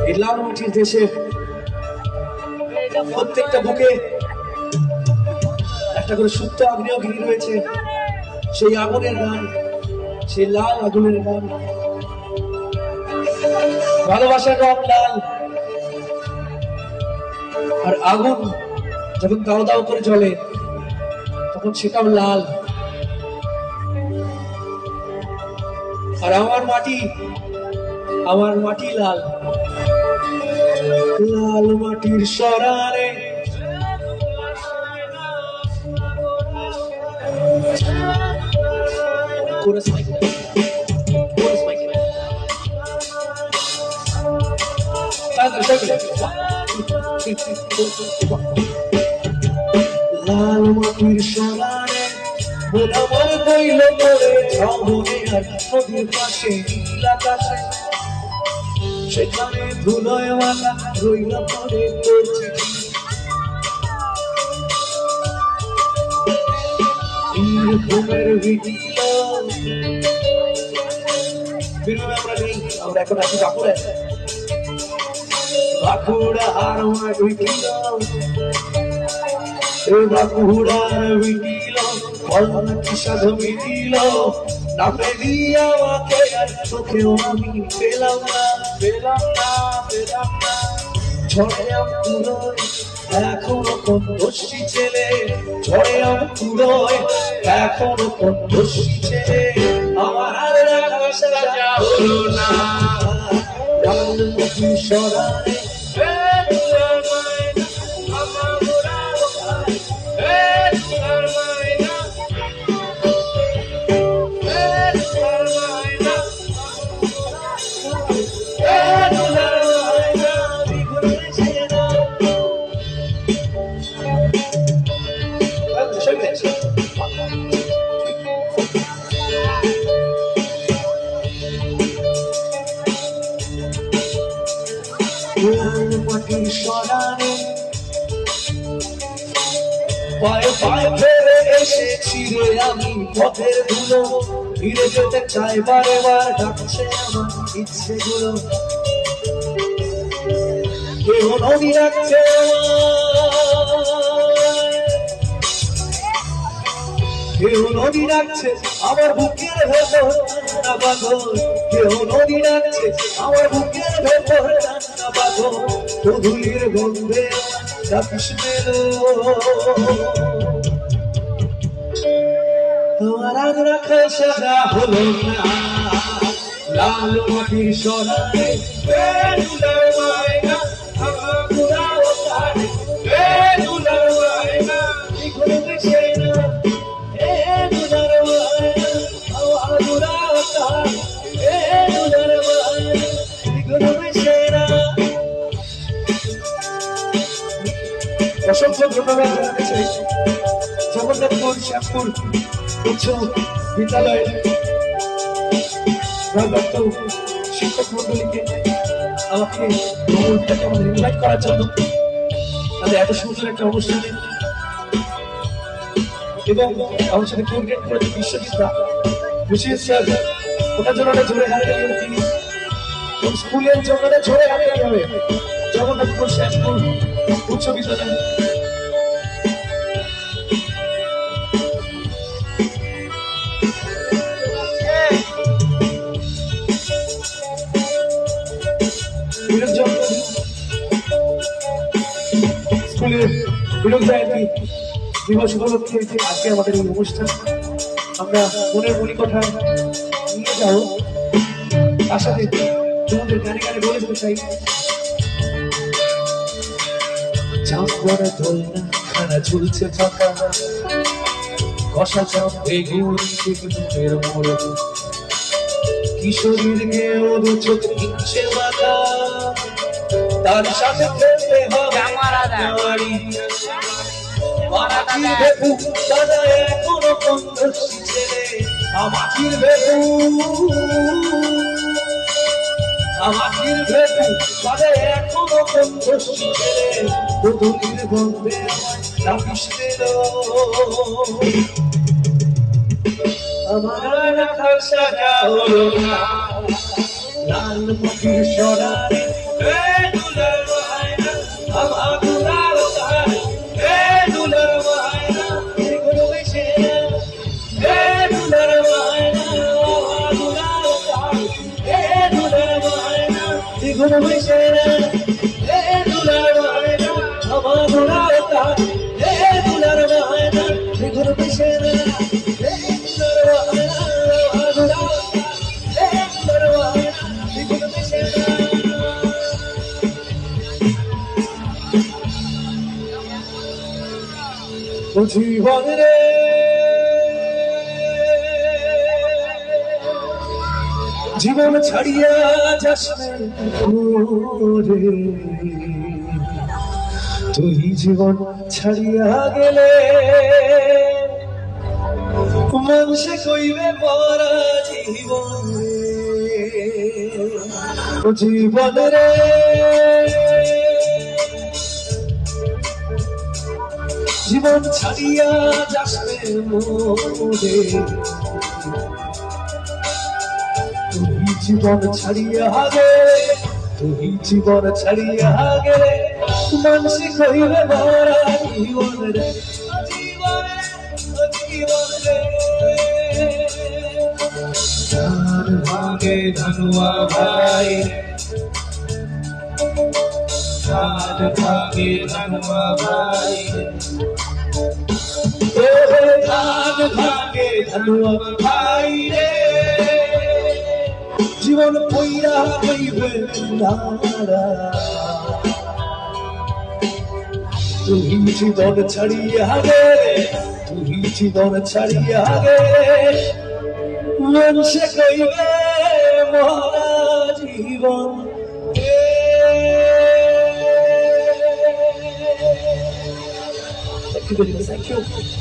এই লাল মাটির দেশে প্রত্যেকটা বুকে একটা করে সুপ্ত আগ্নেয়গিরি রয়েছে। সেই আগুনের গান, সেই লাল আগুনের গান। ভালোবাসার রং লাল, আর আগুন যখন দাও দাও করে জ্বলে তখন সেটাও লাল। আর আমার মাটি লাল। লাল মাটির সরারে লাল মাটির সরারে আমার কইল করে ঝমনে আর নদীর পাশে নীল আকাশে, সেখানে ধুলোয় মালা রইল পরে করছে ঘুমের ভিডিল। আমরা নেই, আমরা এখন আছি বাঁকুড়া। বাঁকুড়া আর আমার ভিডিল, বাঁকুড়ার ভিডিল বলনা কি সাধু মিটিল। না পেলি আমাকে আর চোখেও আমি পেলাম না। ঝড়ে পুরোয় এখনো কোন দোষী ছেলে, ঝড়ে পুরোয় এখনো কোন দোষী ছেলে। আমার আর রাখা হলো না। লাল মাটির সরারে মাটির সরারে পায়ে পায়ে ফেলে এসেছি রে আমি পথের ধুলো। ফিরে যেতে চাই বারে বার, ডাকছে আমার ইচ্ছেগুলো। কেউ নদী রাখছে, কেউ নদী রাখছে আমার বুকের ভেতর ঠান্ডা পাগল। কেউ নদী রাখছে আমার বুকের ভেতর ঠান্ডা পাগল। ধুলির গন্ধে ডাকিস মেলো, তোমার আগ রাখা সারা হলো না। লাল মাটির সরারে অসংখ্য ধন্যবাদ জানাতে চাই জগন্নাথপুর শ্যামপুর উচ্চ বিদ্যালয়ের ভারপ্রাপ্ত শিক্ষক মন্ডলীকে আমাকে ইনভাইট করার জন্য, তাদের এত সুন্দর একটা অনুষ্ঠানে। এবং আমার সাথে কোঅর্ডিনেট করেছে বিশ্বজিৎরা, বিশেষ স্যার, ওটার জন্য জোরে হারিয়ে যাবে তিনি। স্কুলের জন্য জোরে হারিয়ে যাবে জগন্নাথপুর শ্যামপুর উচ্চ বিদ্যালয়। স্কুলের বিরোধ জয়ন্তী দিবস উপলক্ষে আজকে আমাদের এই অনুষ্ঠান। আমরা মনের মণিকোঠায় নিয়ে যাবো, তার সাথে তোমাদের গানে গানে বলে দিতে চাই। চাপ করে দোলনা খানা ঝুলছে ফাঁকা, কষা চাপ বেগুন বেগুনের মোড়ে, কিশোরীর গেও দু চোখ কিনছে বাঁকা। তার সাথে খেলতে হবে দাদা এখনো কোন দোষী ছেলে। আমাটির ভেতু দাদা এখনো কোন দোষী ছেলে। ধুলির গন্ধে ডাকিস মেলো, আমার রাখা সাজা হলো না। লাল মাটির সরারে দ্বিগুণ মিশে না হে দুলার ময়না আমার ঘোড়ার তার হে দুলার ময়না দ্বিগুণ মিশে না হে দুলার ময়না আমার ঘোড়ার তার হে দুলার ময়না দ্বিগুণ মিশে না ও জীবন রে জীবন ছাড়িয়া যাস রে তুই জীবন ছাড়িয়া গেলে মানুষে কইবে মরা জীবন ও জীবন রে জীবন ছাড়িয়া যাস রে মোরে তুই জীবন ছাড়িয়া গেলে তুই জীবন ছাড়িয়া গেলে মানুষে কইবে মরা জীবন রে জীবন জীবন রে ধান ভাগে ধনুয়া ভাই ধান ভাগে ধনুয়া ভাই ধান ভাগে ধনুয়া ভাই রে জীবন পইরা হইবে নারা তুই জীবন ছাড়িয়া গেলে তুই জীবন ছাড়িয়া গেলে মানুষে কইবে মরা জীবন Thank you.